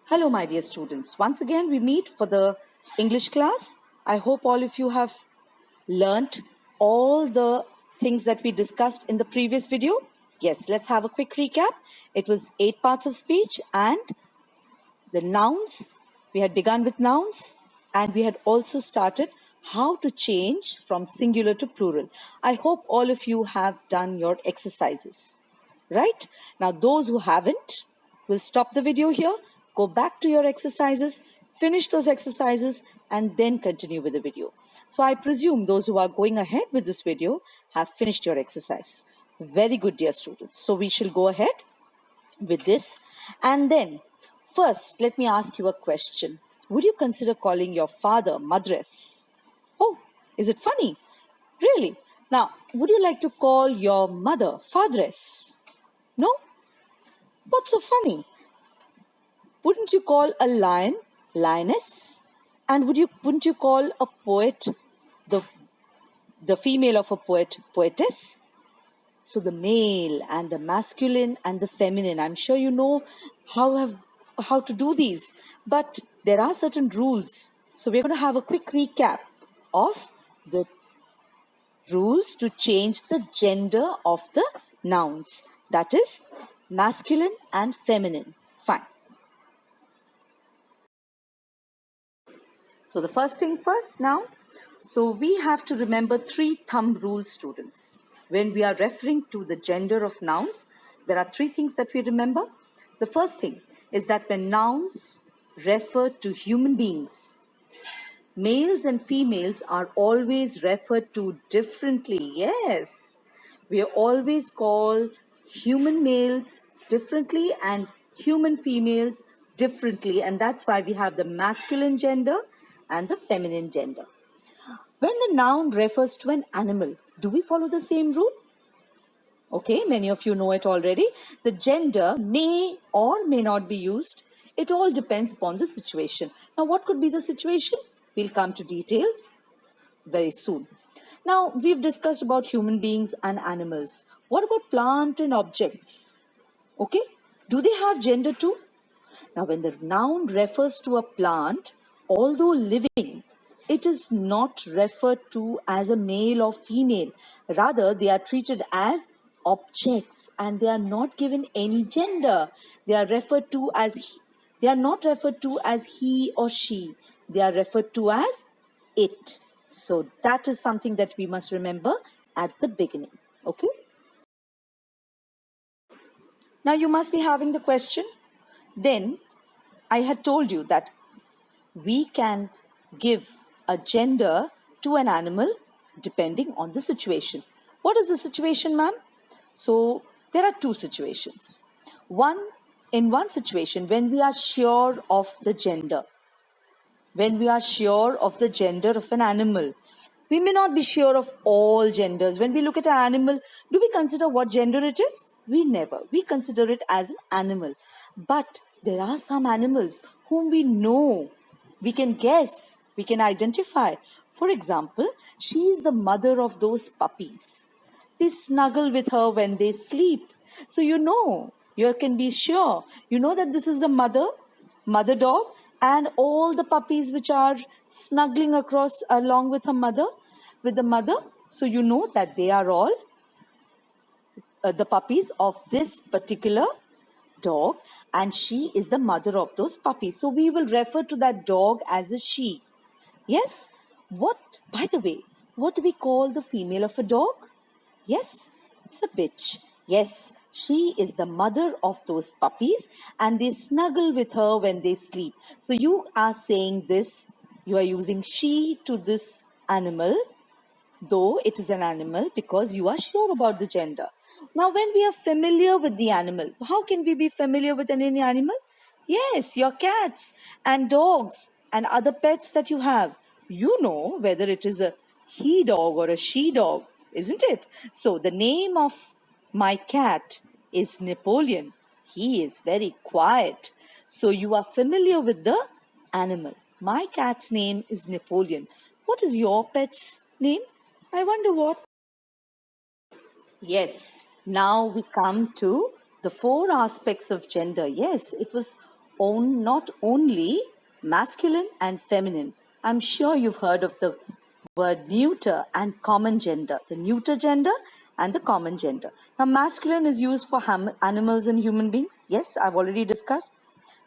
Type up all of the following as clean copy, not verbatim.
Hello, my dear students. Once again, we meet for the English class. I hope all of you have learnt all the things that we discussed in the previous video. Yes, let's have a quick recap. It was 8 parts of speech and the nouns. We had begun with nouns and we had also started how to change from singular to plural. I hope all of you have done your exercises. Right? Now, those who haven't will stop the video here, go back to your exercises, finish those exercises, and then continue with the video. So I presume those who are going ahead with this video have finished your exercise. Very good, dear students. So we shall go ahead with this. And then, first, let me ask you a question. Would you consider calling your father Madras? Oh, is it funny? Really? Now, would you like to call your mother Fatheress? No? What's so funny? Wouldn't you call a lion lioness? And wouldn't you call a poet the female of a poet poetess? So the male and the masculine and the feminine. I'm sure you know how to do these, but there are certain rules. So we're going to have a quick recap of the rules to change the gender of the nouns. That is masculine and feminine. Fine. So the first thing first now. So we have to remember 3 thumb rules, students. When we are referring to the gender of nouns, there are 3 things that we remember. The first thing is that when nouns refer to human beings, males and females are always referred to differently. Yes, we always call human males differently and human females differently, and that's why we have the masculine gender and the feminine gender. When the noun refers to an animal, do we follow the same rule? Okay, many of you know it already. The gender may or may not be used. It all depends upon the situation. Now, what could be the situation? We'll come to details very soon. Now, we've discussed about human beings and animals. What about plant and objects? Okay, do they have gender too? Now, when the noun refers to a plant, although living, it is not referred to as a male or female. Rather, they are treated as objects and they are not given any gender. They are referred to as they are not referred to as he or she. They are referred to as it. So that is something that we must remember at the beginning. Okay. Now you must be having the question. Then I had told you that we can give a gender to an animal depending on the situation. What is the situation, ma'am? So there are 2 situations. In one situation, when we are sure of the gender, when we are sure of the gender of an animal, we may not be sure of all genders. When we look at an animal, do we consider what gender it is? We never. We consider it as an animal. But there are some animals whom we know, we can guess, we can identify. For example, she is the mother of those puppies. They snuggle with her when they sleep. So you can be sure. You know that this is the mother dog, and all the puppies which are snuggling across along with the mother. So you know that they are all the puppies of this particular dog, and she is the mother of those puppies. So we will refer to that dog as a she. Yes? By the way, what do we call the female of a dog? Yes, it's a bitch. Yes, she is the mother of those puppies and they snuggle with her when they sleep. So you are saying this, you are using she to this animal, though it is an animal, because you are sure about the gender. Now, when we are familiar with the animal, how can we be familiar with any animal? Yes, your cats and dogs and other pets that you have. You know whether it is a he dog or a she dog, isn't it? So, the name of my cat is Napoleon. He is very quiet. So, you are familiar with the animal. My cat's name is Napoleon. What is your pet's name? I wonder what. Yes, now we come to the 4 aspects of gender. Yes, it was not only masculine and feminine. I'm sure you've heard of the word neuter and common gender, the neuter gender and the common gender. Now, masculine is used for animals and human beings. Yes, I've already discussed.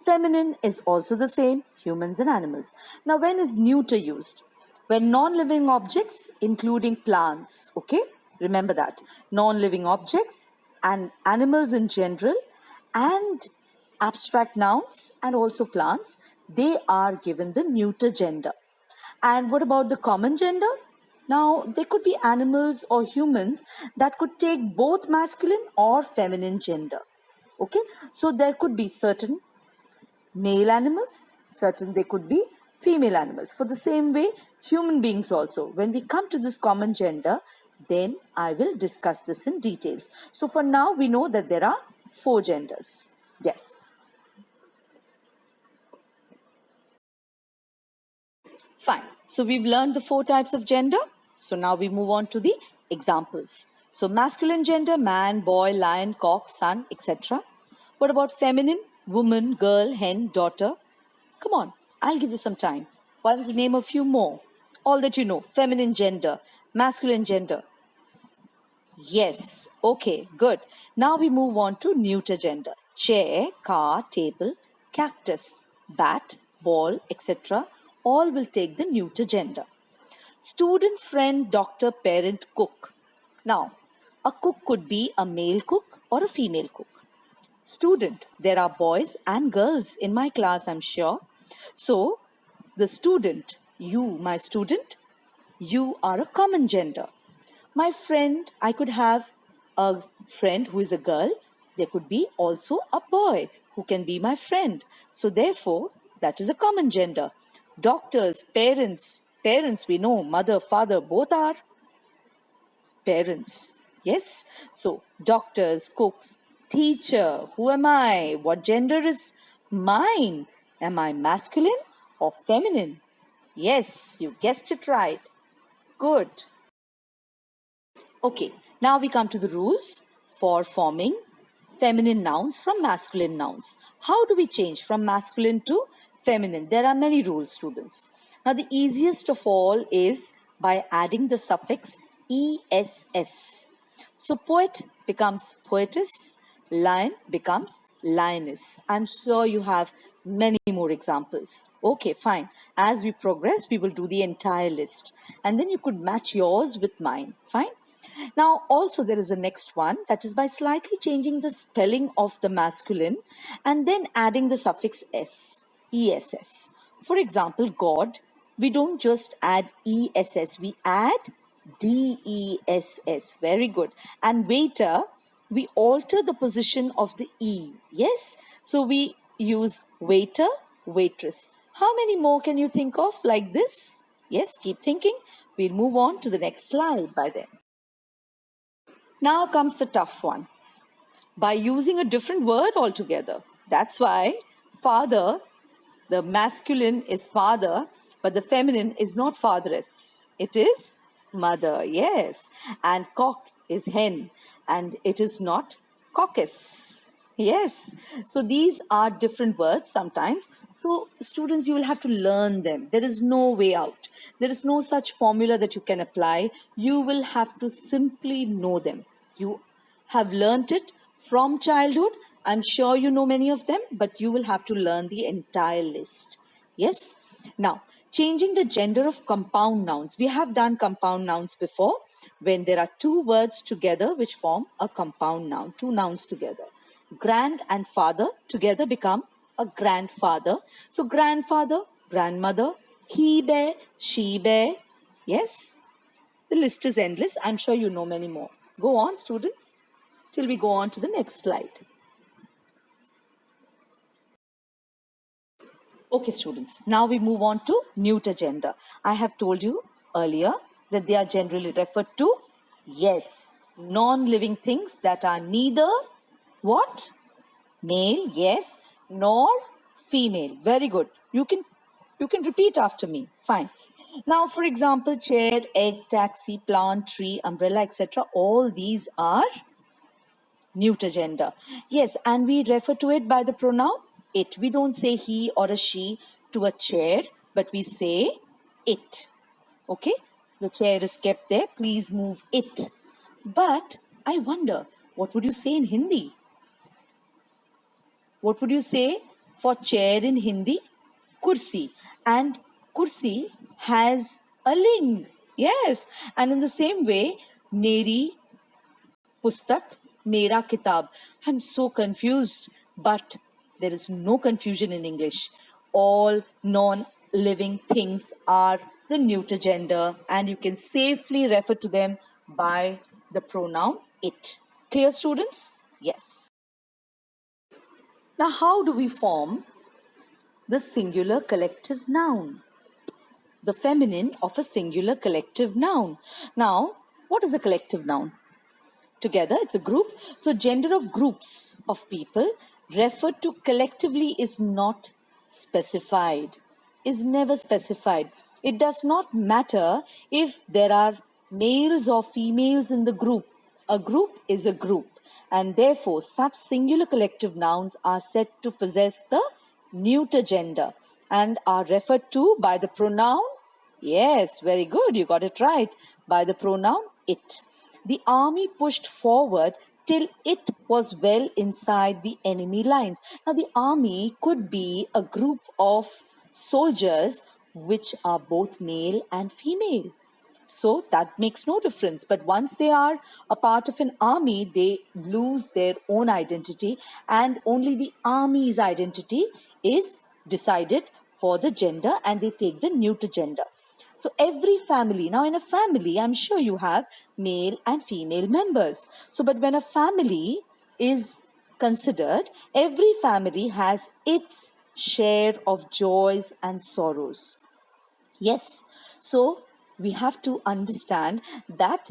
Feminine is also the same, humans and animals. Now, when is neuter used? When non-living objects, including plants, okay? Remember that. Non-living objects and animals in general and abstract nouns and also plants, they are given the neuter gender. And what about the common gender? Now, there could be animals or humans that could take both masculine or feminine gender. Okay, so there could be certain male animals, certain they could be female animals. For the same way, human beings also. When we come to this common gender, then I will discuss this in details. So for now, we know that there are 4 genders. Yes. Fine. So we've learned the 4 types of gender. So now we move on to the examples. So masculine gender, man, boy, lion, cock, son, etc. What about feminine? Woman, girl, hen, daughter. Come on, I'll give you some time. Once name a few more. All that you know. Feminine gender, masculine gender. Yes. Okay, good. Now we move on to neuter gender. Chair, car, table, cactus, bat, ball, etc. All will take the neuter gender. Student, friend, doctor, parent, cook. Now, a cook could be a male cook or a female cook. Student, there are boys and girls in my class, I'm sure. So, the student, you, my student, you are a common gender. My friend, I could have a friend who is a girl. There could be also a boy who can be my friend. So therefore, that is a common gender. Doctors, parents we know, mother, father, both are parents. Yes? So doctors, cooks, teacher, who am I? What gender is mine? Am I masculine or feminine? Yes, you guessed it right. Good. Okay, now we come to the rules for forming feminine nouns from masculine nouns. How do we change from masculine to feminine? There are many rules, students. Now, the easiest of all is by adding the suffix ess. So, poet becomes poetess, lion becomes lioness. I'm sure you have many more examples. Okay, fine. As we progress, we will do the entire list. And then you could match yours with mine. Fine. Now, also there is a next one, that is by slightly changing the spelling of the masculine and then adding the suffix ess. For example, God, we don't just add ess, we add dess. Very good. And waiter, we alter the position of the e. Yes? So we use waiter, waitress. How many more can you think of like this? Yes, keep thinking. We'll move on to the next slide by then. Now comes the tough one. By using a different word altogether. That's why father, the masculine is father, but the feminine is not fatheress. It is mother, yes. And cock is hen, and it is not caucus. Yes. So these are different words sometimes. So students, you will have to learn them. There is no way out. There is no such formula that you can apply. You will have to simply know them. You have learnt it from childhood. I'm sure you know many of them, but you will have to learn the entire list. Yes. Now, changing the gender of compound nouns. We have done compound nouns before when there are 2 words together which form a compound noun, 2 nouns together. Grand and father together become a grandfather. So grandfather, grandmother, he bear, she bear. Yes, the list is endless. I'm sure you know many more. Go on, students, till we go on to the next slide. Okay, students, now we move on to neuter gender. I have told you earlier that they are generally referred to, yes, non-living things that are neither what? Male, yes, nor female. Very good. You can repeat after me. Fine. Now, for example, chair, egg, taxi, plant, tree, umbrella, etc. All these are neuter gender. Yes, and we refer to it by the pronoun it. We don't say he or a she to a chair, but we say it. Okay? The chair is kept there. Please move it. But I wonder, what would you say in Hindi? What would you say for chair in Hindi? Kursi. And kursi has a ling. Yes. And in the same way, meri pustak, mera kitab. I'm so confused, but there is no confusion in English. All non-living things are the neuter gender, and you can safely refer to them by the pronoun it. Clear, students? Yes. Now, how do we form the singular collective noun? The feminine of a singular collective noun. Now, what is a collective noun? Together, it's a group. So, gender of groups of people referred to collectively is not specified, is never specified. It does not matter if there are males or females in the group. A group is a group, and therefore, such singular collective nouns are said to possess the neuter gender and are referred to by the pronoun. Yes, very good, you got it right. By the pronoun it. The army pushed forward till it was well inside the enemy lines. Now, the army could be a group of soldiers which are both male and female. So that makes no difference. But once they are a part of an army, they lose their own identity, and only the army's identity is decided for the gender, and they take the neuter gender. So every family, now in a family, I'm sure you have male and female members. So, but when a family is considered, every family has its share of joys and sorrows. Yes, so we have to understand that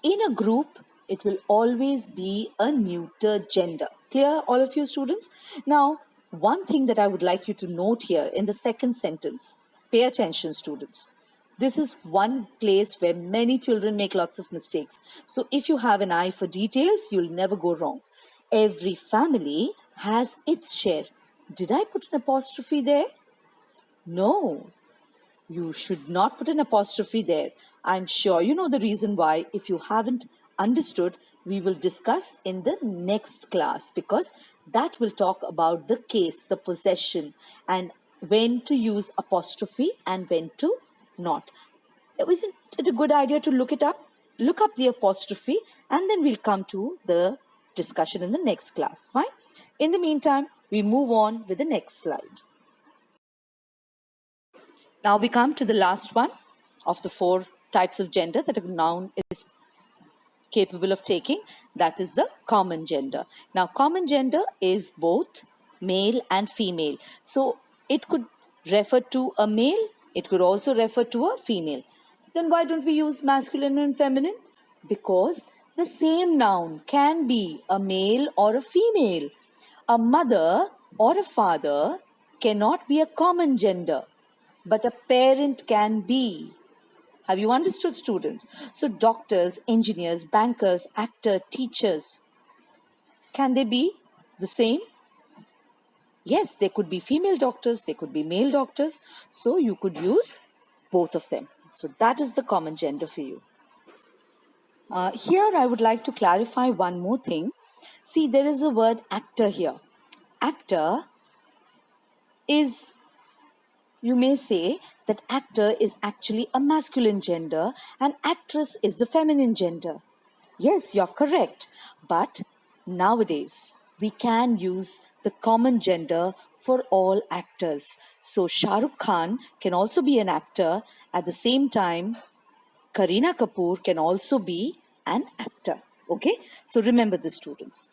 in a group, it will always be a neuter gender. Clear, all of you students? Now, one thing that I would like you to note here in the second sentence, pay attention, students. This is one place where many children make lots of mistakes. So if you have an eye for details, you'll never go wrong. Every family has its share. Did I put an apostrophe there? No. You should not put an apostrophe there. I'm sure you know the reason why. If you haven't understood, we will discuss in the next class, because that will talk about the case, the possession, and when to use apostrophe and when to not. Isn't it a good idea to look it up? Look up the apostrophe, and then we'll come to the discussion in the next class. Fine? In the meantime, we move on with the next slide. Now we come to the last one of the 4 types of gender that a noun is capable of taking. That is the common gender. Now, common gender is both male and female. So it could refer to a male, it could also refer to a female. Then why don't we use masculine and feminine? Because the same noun can be a male or a female. A mother or a father cannot be a common gender, but a parent can be. Have you understood, students? So doctors, engineers, bankers, actor, teachers, can they be the same? Yes, they could be female doctors, they could be male doctors. So you could use both of them. So that is the common gender for you. Here I would like to clarify one more thing. See, there is a word actor here. Actor is, you may say that actor is actually a masculine gender and actress is the feminine gender. Yes, you're correct. But nowadays, we can use the common gender for all actors. So Shah Rukh Khan can also be an actor. At the same time, Kareena Kapoor can also be an actor. Okay? So remember this, students.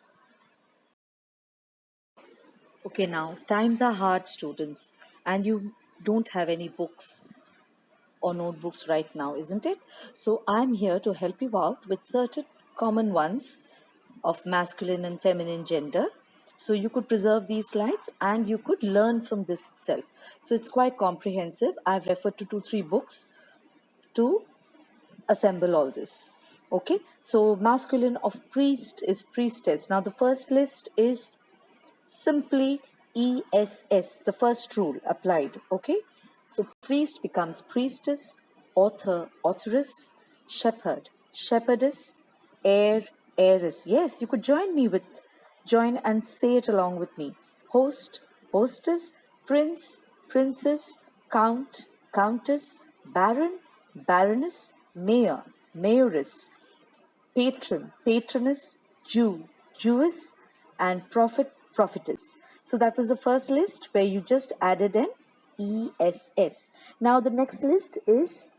Okay, now, times are hard, students, and you don't have any books or notebooks right now, isn't it? So I'm here to help you out with certain common ones of masculine and feminine gender. So you could preserve these slides and you could learn from this itself. So it's quite comprehensive. I've referred to 2-3 books to assemble all this. Okay, so masculine of priest is priestess. Now the first list is simply ESS, the first rule applied, okay? So priest becomes priestess, author, authoress, shepherd, shepherdess, heir, heiress. Yes, you could join and say it along with me. Host, hostess, prince, princess, count, countess, baron, baroness, mayor, mayoress, patron, patroness, Jew, Jewess, and prophet, prophetess. So that was the first list where you just added an ESS. Now the next list is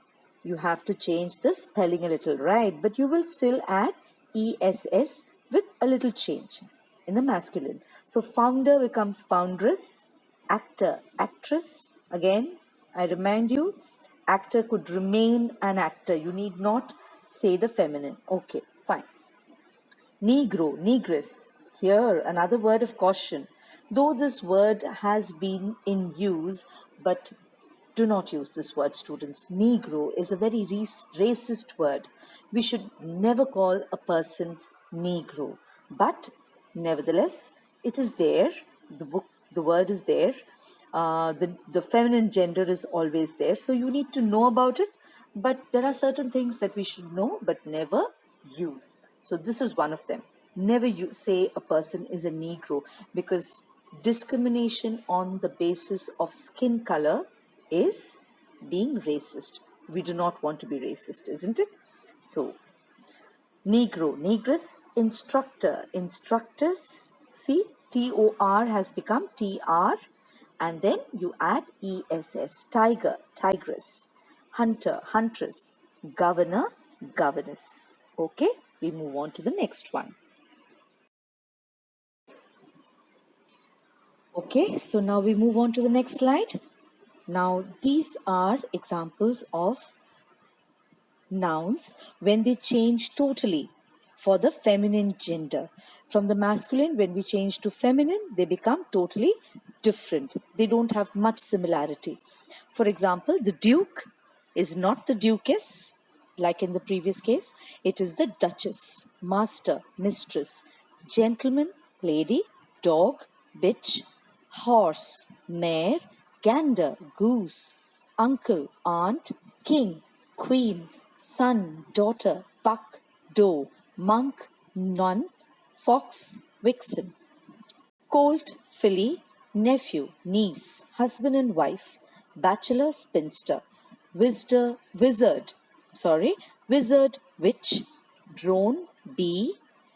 you have to change the spelling a little, right? But you will still add ESS with a little change in the masculine. So founder becomes foundress, actor, actress. Again, I remind you, actor could remain an actor. You need not say the feminine. Okay, fine. Negro, negress. Here, another word of caution. Though this word has been in use, but do not use this word, students. Negro is a very racist word. We should never call a person Negro. But nevertheless, it is there. The word is there. The feminine gender is always there. So you need to know about it. But there are certain things that we should know but never use. So this is one of them. Never you say a person is a Negro, because discrimination on the basis of skin color is being racist. We do not want to be racist, isn't it? So, Negro, negress, instructor, instructors. See, TOR has become TR, and then you add ESS. Tiger, tigress, hunter, huntress, governor, governess. Okay, we move on to the next one. Okay, so now we move on to the next slide. Now, these are examples of nouns when they change totally for the feminine gender. From the masculine, when we change to feminine, they become totally different. They don't have much similarity. For example, the duke is not the duchess, like in the previous case. It is the duchess, master, mistress, gentleman, lady, dog, bitch, horse, mare, gander, goose, uncle, aunt, king, queen, son, daughter, buck, doe, monk, nun, fox, vixen, colt, filly, nephew, niece, husband and wife, bachelor, spinster, wizard, witch, drone, bee,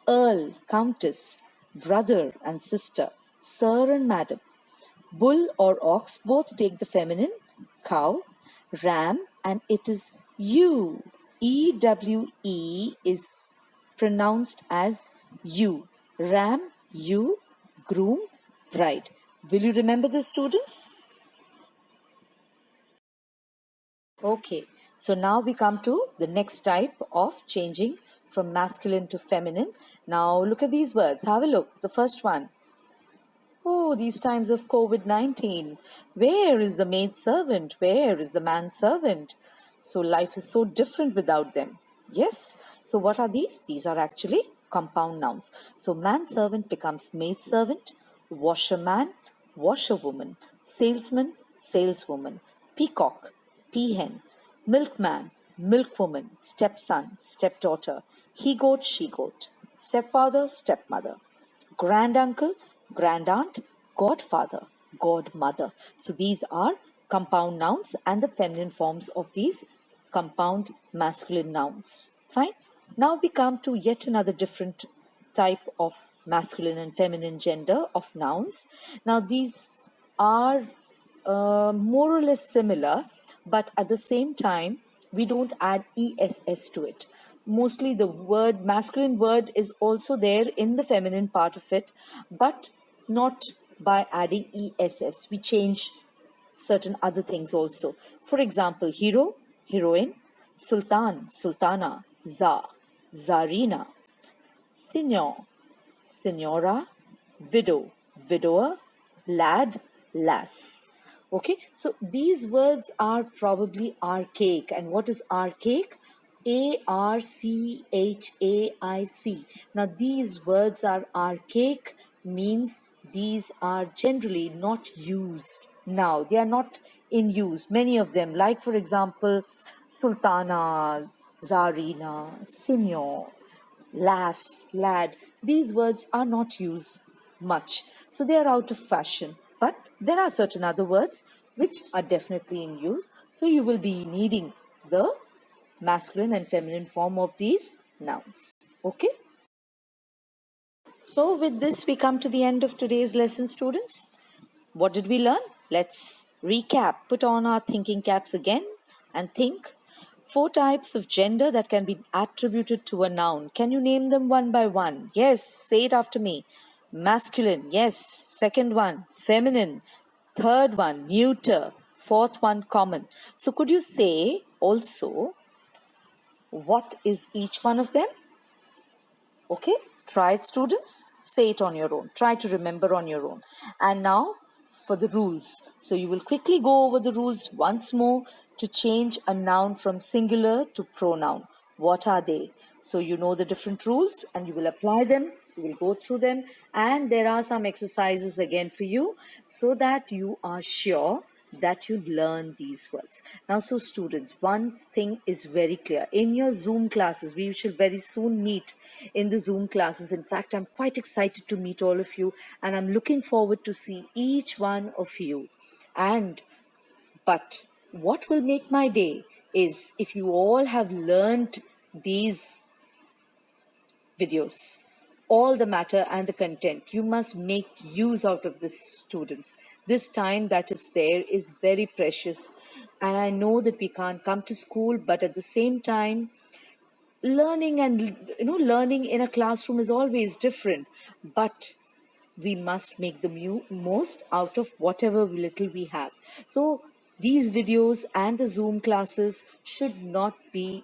earl, countess, brother and sister, sir and madam. Bull or ox both take the feminine, cow, ram, and it is ewe. EWE is pronounced as you. Ram, you, groom, bride. Will you remember this, students? Okay, so now we come to the next type of changing from masculine to feminine. Now look at these words. Have a look. The first one. Oh, these times of COVID-19. Where is the maid servant? Where is the man servant? So life is so different without them. Yes. So what are these? These are actually compound nouns. So man servant becomes maid servant, washerman, washerwoman, salesman, saleswoman, peacock, peahen, milkman, milkwoman, stepson, stepdaughter, he goat, she goat, stepfather, stepmother, granduncle, grandaunt, godfather, godmother. So these are compound nouns and the feminine forms of these compound masculine nouns. Fine. Now we come to yet another different type of masculine and feminine gender of nouns. Now these are more or less similar, but at the same time, we don't add ESS to it. Mostly the word, masculine word is also there in the feminine part of it, but not by adding ESS. We change certain other things also. For example, hero, heroine, sultan, sultana, czar, czarina, signor, signora, widow, widower, lad, lass. Okay, so these words are probably archaic. And what is archaic? ARCHAIC. Now these words are archaic, means these are generally not used now. They are not in use, many of them, like for example, sultana, Zarina, Signor, lass, lad. These words are not used much. So they are out of fashion. But there are certain other words which are definitely in use. So you will be needing the masculine and feminine form of these nouns. Okay? So with this, we come to the end of today's lesson, students. What did we learn? Let's recap. Put on our thinking caps again and think. 4 types of gender that can be attributed to a noun. Can you name them one by one? Yes, say it after me. Masculine, yes. Second one, feminine. Third one, neuter. Fourth one, common. So could you say also what is each one of them? Okay, try it, students. Say it on your own. Try to remember on your own. And now for the rules. So you will quickly go over the rules once more to change a noun from singular to pronoun. What are they? So you know the different rules and you will apply them. You will go through them, and there are some exercises again for you so that you are sure that you learn these words. Now, so students, one thing is very clear. In your Zoom classes, we shall very soon meet in the Zoom classes. In fact, I'm quite excited to meet all of you, and I'm looking forward to see each one of you. But what will make my day is if you all have learned these videos, all the matter and the content. You must make use out of this, students. This time that is there is very precious. And I know that we can't come to school, but at the same time, learning and learning in a classroom is always different. But we must make the most out of whatever little we have. So these videos and the Zoom classes should not be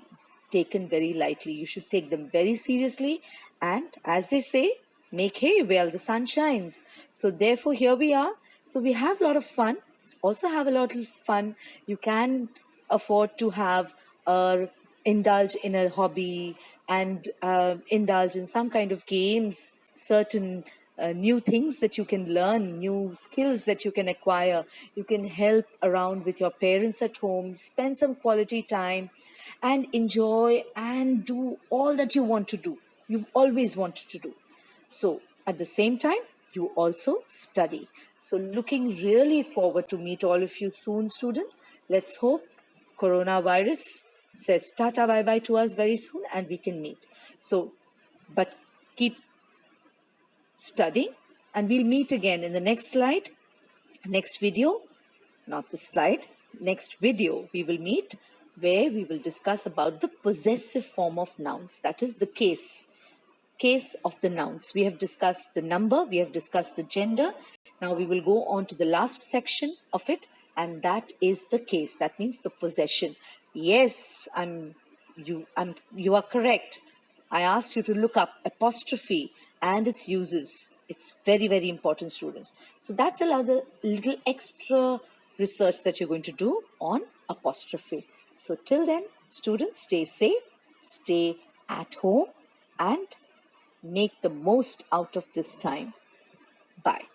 taken very lightly. You should take them very seriously. And as they say, make hay while the sun shines. So therefore, here we are. So we have a lot of fun. Also have a lot of fun. You can afford to have indulge in a hobby and indulge in some kind of games, certain new things that you can learn, new skills that you can acquire. You can help around with your parents at home, spend some quality time, and enjoy and do all that you want to do. You've always wanted to do. So at the same time, you also study. So looking really forward to meet all of you soon, students. Let's hope coronavirus says tata bye bye to us very soon and we can meet. So, but keep studying, and we'll meet again in the next slide, next video, not the slide, next video we will meet where we will discuss about the possessive form of nouns, that is the case of the nouns. We have discussed the number, we have discussed the gender. Now we will go on to the last section of it, and that is the case. That means the possession. Yes, you are correct. I asked you to look up apostrophe and its uses. It's very, very important, students. So that's another little extra research that you're going to do on apostrophe. So till then, students, stay safe, stay at home, and make the most out of this time. Bye.